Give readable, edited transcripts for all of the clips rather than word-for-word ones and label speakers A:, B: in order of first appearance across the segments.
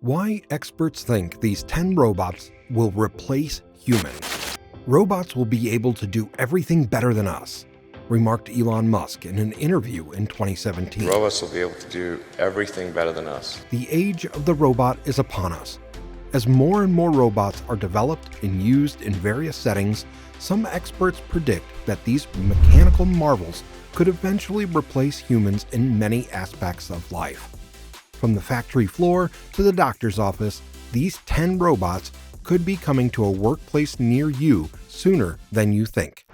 A: Why experts think these 10 robots will replace humans. Robots will be able to do everything better than us, remarked Elon Musk in an interview in 2017.
B: Robots will be able to do everything better than us.
A: The age of the robot is upon us. As more and more robots are developed and used in various settings, some experts predict that these mechanical marvels could eventually replace humans in many aspects of life. From the factory floor to the doctor's office, these 10 robots could be coming to a workplace near you sooner than you think.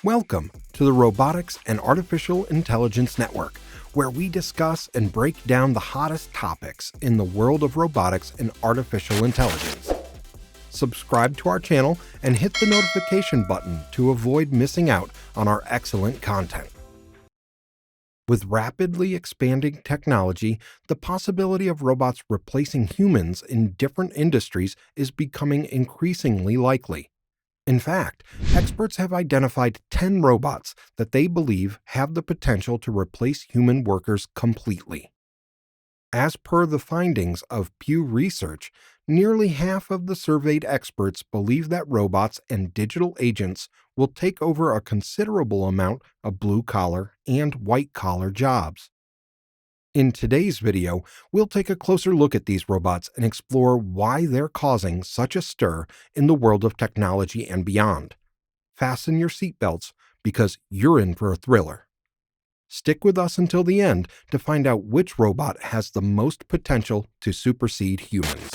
A: Welcome to the Robotics and Artificial Intelligence Network, where we discuss and break down the hottest topics in the world of robotics and artificial intelligence. Subscribe to our channel and hit the notification button to avoid missing out on our excellent content. With rapidly expanding technology, the possibility of robots replacing humans in different industries is becoming increasingly likely. In fact, experts have identified 10 robots that they believe have the potential to replace human workers completely. As per the findings of Pew Research, nearly half of the surveyed experts believe that robots and digital agents will take over a considerable amount of blue-collar and white-collar jobs. In today's video, we'll take a closer look at these robots and explore why they're causing such a stir in the world of technology and beyond. Fasten your seatbelts because you're in for a thriller. Stick with us until the end to find out which robot has the most potential to supersede humans.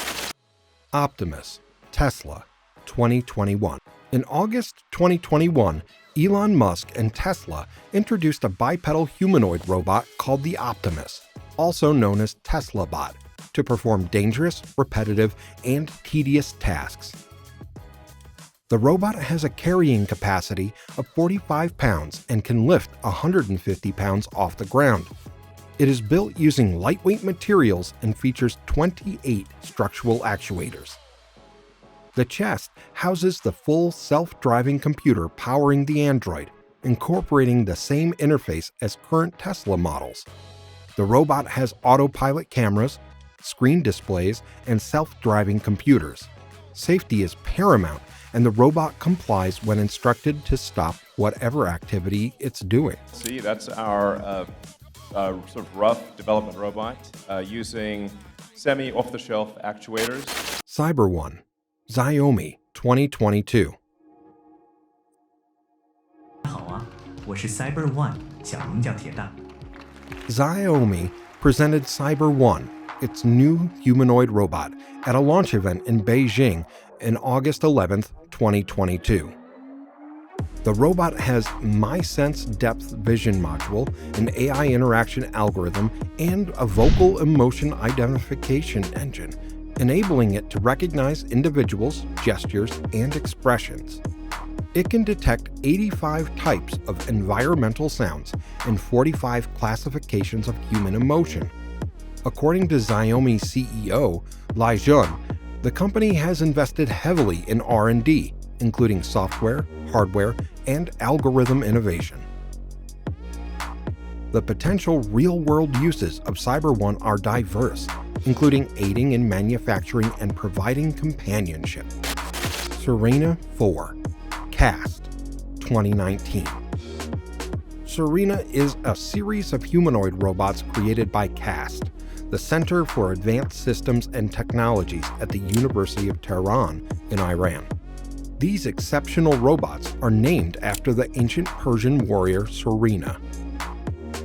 A: Optimus, Tesla, 2021. In August 2021, Elon Musk and Tesla introduced a bipedal humanoid robot called the Optimus, also known as Tesla Bot, to perform dangerous, repetitive, and tedious tasks. The robot has a carrying capacity of 45 pounds and can lift 150 pounds off the ground. It is built using lightweight materials and features 28 structural actuators. The chest houses the full self-driving computer powering the android, incorporating the same interface as current Tesla models. The robot has autopilot cameras, screen displays, and self-driving computers. Safety is paramount, and the robot complies when instructed to stop whatever activity it's doing.
C: See, that's our sort of rough development robot using semi-off-the-shelf actuators.
A: Cyberone, Xiaomi, 2022.
D: 大家好啊，我是 Cyberone， 小名叫铁蛋。
A: Xiaomi presented Cyberone, its new humanoid robot, at a launch event in Beijing on August 11, 2022. The robot has MySense depth vision module, an AI interaction algorithm, and a vocal emotion identification engine, enabling it to recognize individuals, gestures, and expressions. It can detect 85 types of environmental sounds and 45 classifications of human emotion. According to Xiaomi CEO Lai Jun, the company has invested heavily in R&D, including software, hardware, and algorithm innovation. The potential real-world uses of Cyberone are diverse, including aiding in manufacturing and providing companionship. Surena IV, Cast, 2019. Surena is a series of humanoid robots created by CAST, the Center for Advanced Systems and Technologies at the University of Tehran in Iran. These exceptional robots are named after the ancient Persian warrior Surena.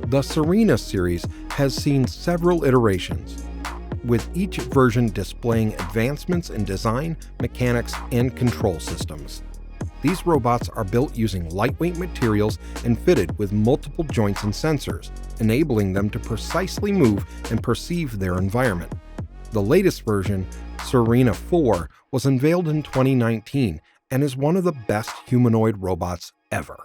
A: The Surena series has seen several iterations, with each version displaying advancements in design, mechanics, and control systems. These robots are built using lightweight materials and fitted with multiple joints and sensors, enabling them to precisely move and perceive their environment. The latest version, Surena IV, was unveiled in 2019 and is one of the best humanoid robots ever.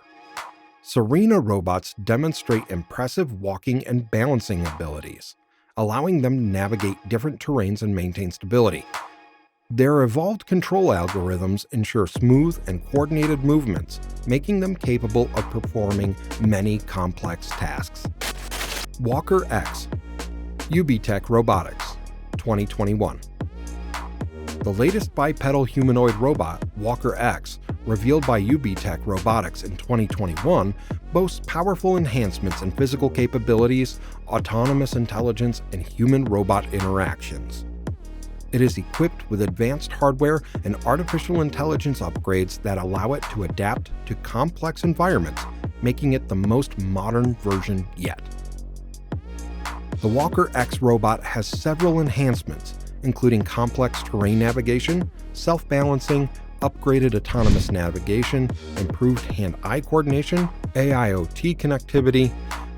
A: Surena robots demonstrate impressive walking and balancing abilities, allowing them to navigate different terrains and maintain stability. Their evolved control algorithms ensure smooth and coordinated movements, making them capable of performing many complex tasks. Walker X, UBTech Robotics, 2021. The latest bipedal humanoid robot, Walker X, revealed by UBTech Robotics in 2021, boasts powerful enhancements in physical capabilities, autonomous intelligence, and human-robot interactions. It is equipped with advanced hardware and artificial intelligence upgrades that allow it to adapt to complex environments, making it the most modern version yet. The Walker X robot has several enhancements, including complex terrain navigation, self-balancing, upgraded autonomous navigation, improved hand-eye coordination, AIoT connectivity,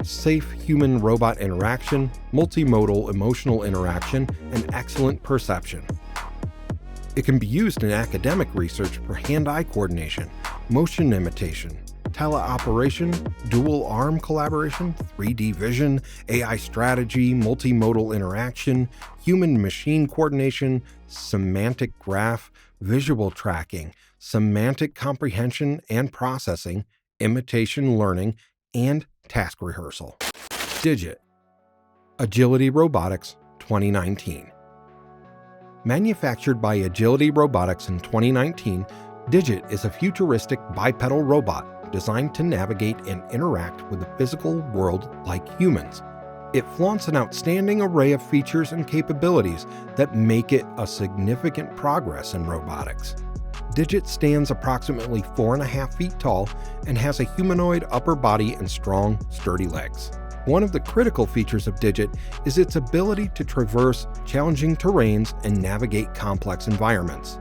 A: safe human-robot interaction, multimodal emotional interaction, and excellent perception. It can be used in academic research for hand-eye coordination, motion imitation, teleoperation, dual-arm collaboration, 3D vision, AI strategy, multimodal interaction, human-machine coordination, semantic graph, visual tracking, semantic comprehension and processing, imitation learning, and task rehearsal. Digit, Agility Robotics, 2019. Manufactured by Agility Robotics in 2019, Digit is a futuristic bipedal robot designed to navigate and interact with the physical world like humans. It flaunts an outstanding array of features and capabilities that make it a significant progress in robotics. Digit stands approximately 4.5 feet tall and has a humanoid upper body and strong, sturdy legs. One of the critical features of Digit is its ability to traverse challenging terrains and navigate complex environments.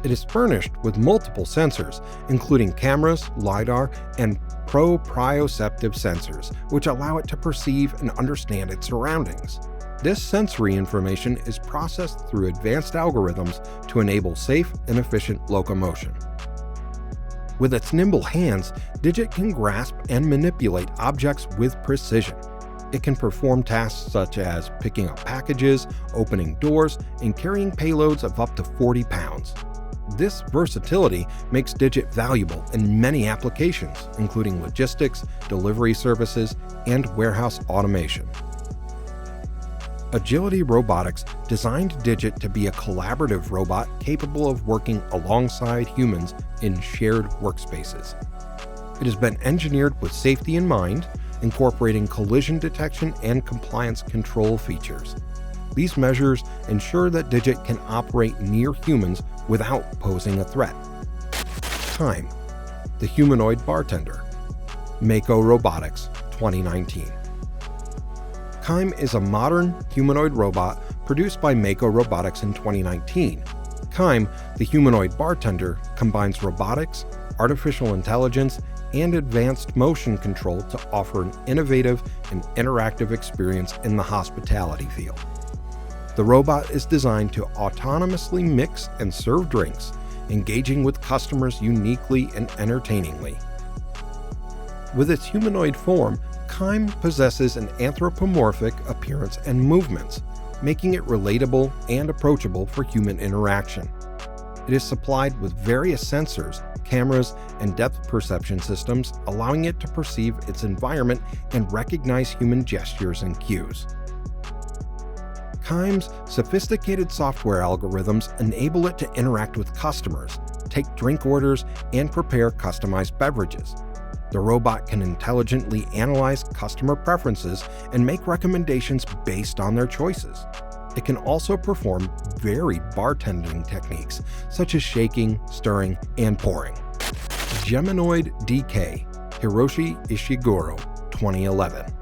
A: It is furnished with multiple sensors, including cameras, LiDAR, and proprioceptive sensors, which allow it to perceive and understand its surroundings. This sensory information is processed through advanced algorithms to enable safe and efficient locomotion. With its nimble hands, Digit can grasp and manipulate objects with precision. It can perform tasks such as picking up packages, opening doors, and carrying payloads of up to 40 pounds. This versatility makes Digit valuable in many applications, including logistics, delivery services, and warehouse automation. Agility Robotics designed Digit to be a collaborative robot capable of working alongside humans in shared workspaces. It has been engineered with safety in mind, incorporating collision detection and compliance control features. These measures ensure that Digit can operate near humans without posing a threat. Kime, the humanoid bartender. Macco Robotics, 2019. Kime is a modern humanoid robot produced by Macco Robotics in 2019. Kime, the humanoid bartender, combines robotics, artificial intelligence, and advanced motion control to offer an innovative and interactive experience in the hospitality field. The robot is designed to autonomously mix and serve drinks, engaging with customers uniquely and entertainingly. With its humanoid form, Kime possesses an anthropomorphic appearance and movements, making it relatable and approachable for human interaction. It is supplied with various sensors, cameras, and depth perception systems, allowing it to perceive its environment and recognize human gestures and cues. Kime's sophisticated software algorithms enable it to interact with customers, take drink orders, and prepare customized beverages. The robot can intelligently analyze customer preferences and make recommendations based on their choices. It can also perform varied bartending techniques, such as shaking, stirring, and pouring. Geminoid DK, Hiroshi Ishiguro, 2011.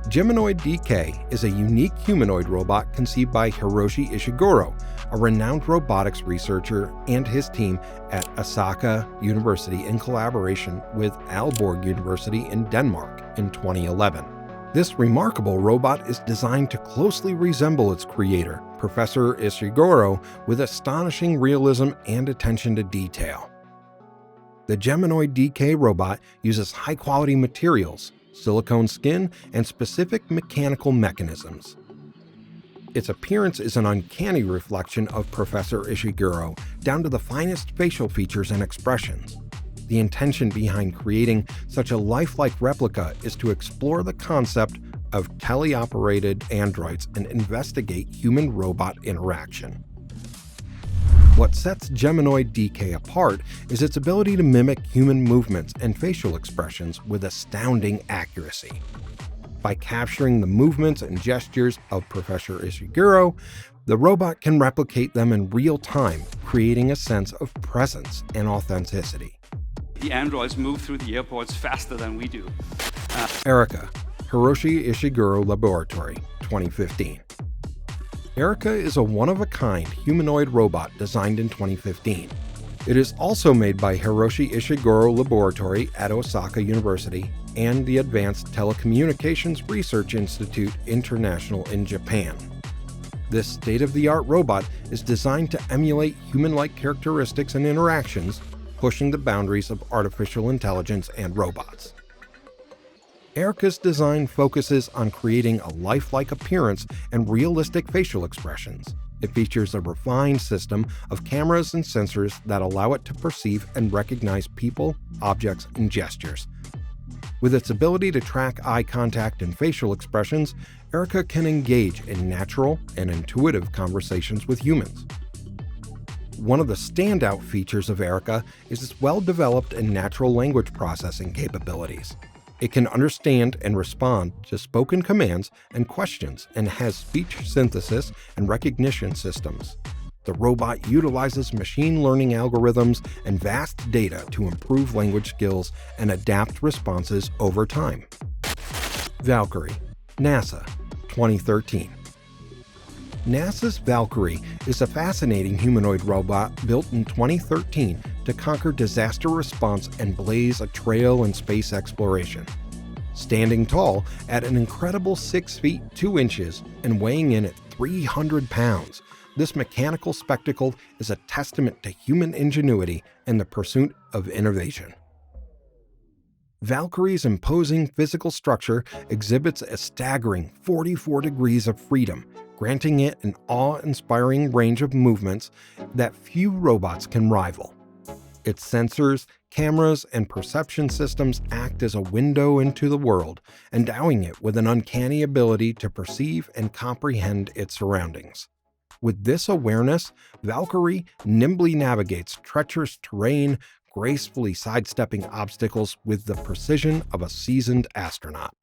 A: Geminoid DK is a unique humanoid robot conceived by Hiroshi Ishiguro, a renowned robotics researcher, and his team at Osaka University in collaboration with Aalborg University in Denmark in 2011. This remarkable robot is designed to closely resemble its creator, Professor Ishiguro, with astonishing realism and attention to detail. The Geminoid DK robot uses high-quality materials, silicone skin, and specific mechanical mechanisms. Its appearance is an uncanny reflection of Professor Ishiguro, down to the finest facial features and expressions. The intention behind creating such a lifelike replica is to explore the concept of teleoperated androids and investigate human-robot interaction. What sets Geminoid DK apart is its ability to mimic human movements and facial expressions with astounding accuracy. By capturing the movements and gestures of Professor Ishiguro, the robot can replicate them in real time, creating a sense of presence and authenticity.
E: The androids move through the airports faster than we do.
A: Ameca, Hiroshi Ishiguro Laboratory, 2015. Ameca is a one-of-a-kind humanoid robot designed in 2015. It is also made by Hiroshi Ishiguro Laboratory at Osaka University and the Advanced Telecommunications Research Institute International in Japan. This state-of-the-art robot is designed to emulate human-like characteristics and interactions, pushing the boundaries of artificial intelligence and robots. Ameca's design focuses on creating a lifelike appearance and realistic facial expressions. It features a refined system of cameras and sensors that allow it to perceive and recognize people, objects, and gestures. With its ability to track eye contact and facial expressions, Ameca can engage in natural and intuitive conversations with humans. One of the standout features of Ameca is its well-developed and natural language processing capabilities. It can understand and respond to spoken commands and questions and has speech synthesis and recognition systems. The robot utilizes machine learning algorithms and vast data to improve language skills and adapt responses over time. Valkyrie, NASA, 2013. NASA's Valkyrie is a fascinating humanoid robot built in 2013 to conquer disaster response and blaze a trail in space exploration. Standing tall at an incredible 6 feet 2 inches and weighing in at 300 pounds, this mechanical spectacle is a testament to human ingenuity and the pursuit of innovation. Valkyrie's imposing physical structure exhibits a staggering 44 degrees of freedom, granting it an awe-inspiring range of movements that few robots can rival. Its sensors, cameras, and perception systems act as a window into the world, endowing it with an uncanny ability to perceive and comprehend its surroundings. With this awareness, Valkyrie nimbly navigates treacherous terrain, gracefully sidestepping obstacles with the precision of a seasoned astronaut.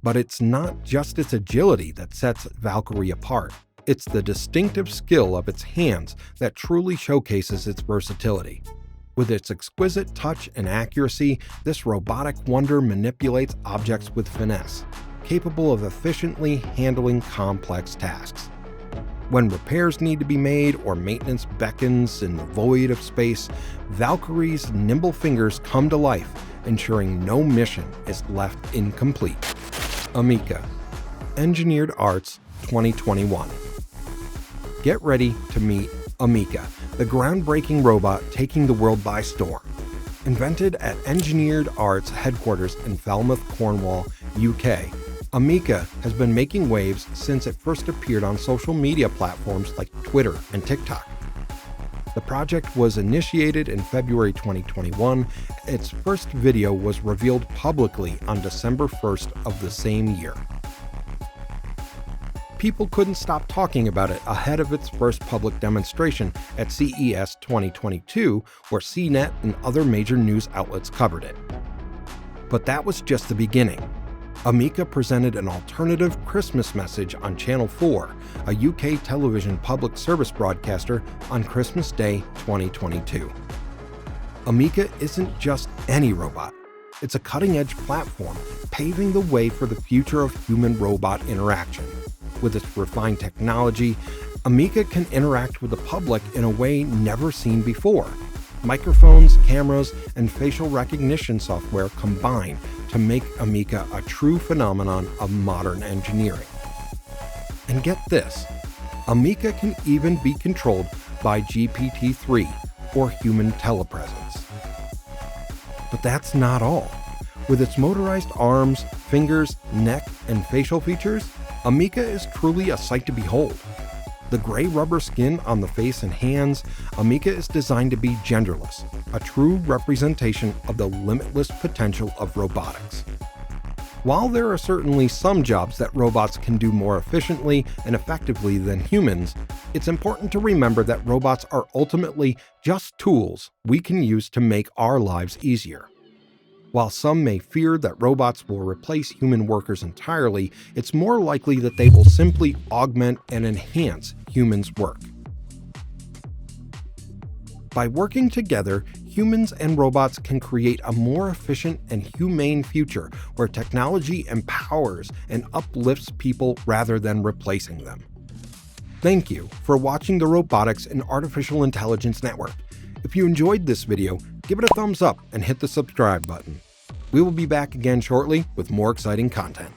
A: But it's not just its agility that sets Valkyrie apart. It's the distinctive skill of its hands that truly showcases its versatility. With its exquisite touch and accuracy, this robotic wonder manipulates objects with finesse, capable of efficiently handling complex tasks. When repairs need to be made or maintenance beckons in the void of space, Valkyrie's nimble fingers come to life, ensuring no mission is left incomplete. Ameca, Engineered Arts, 2021. Get ready to meet Ameca, the groundbreaking robot taking the world by storm. Invented at Engineered Arts headquarters in Falmouth, Cornwall, UK, Ameca has been making waves since it first appeared on social media platforms like Twitter and TikTok. The project was initiated in February 2021. Its first video was revealed publicly on December 1st of the same year. People couldn't stop talking about it ahead of its first public demonstration at CES 2022, where CNET and other major news outlets covered it. But that was just the beginning. Ameca presented an alternative Christmas message on Channel 4, a UK television public service broadcaster, on Christmas Day 2022. Ameca isn't just any robot. It's a cutting-edge platform paving the way for the future of human-robot interaction. With its refined technology, Ameca can interact with the public in a way never seen before. Microphones, cameras, and facial recognition software combine to make Ameca a true phenomenon of modern engineering. And get this, Ameca can even be controlled by GPT-3, or human telepresence. But that's not all. With its motorized arms, fingers, neck, and facial features, Ameca is truly a sight to behold. The gray rubber skin on the face and hands, Ameca is designed to be genderless, a true representation of the limitless potential of robotics. While there are certainly some jobs that robots can do more efficiently and effectively than humans, it's important to remember that robots are ultimately just tools we can use to make our lives easier. While some may fear that robots will replace human workers entirely, it's more likely that they will simply augment and enhance humans' work. By working together, humans and robots can create a more efficient and humane future where technology empowers and uplifts people rather than replacing them. Thank you for watching the Robotics and Artificial Intelligence Network. If you enjoyed this video, give it a thumbs up and hit the subscribe button. We will be back again shortly with more exciting content.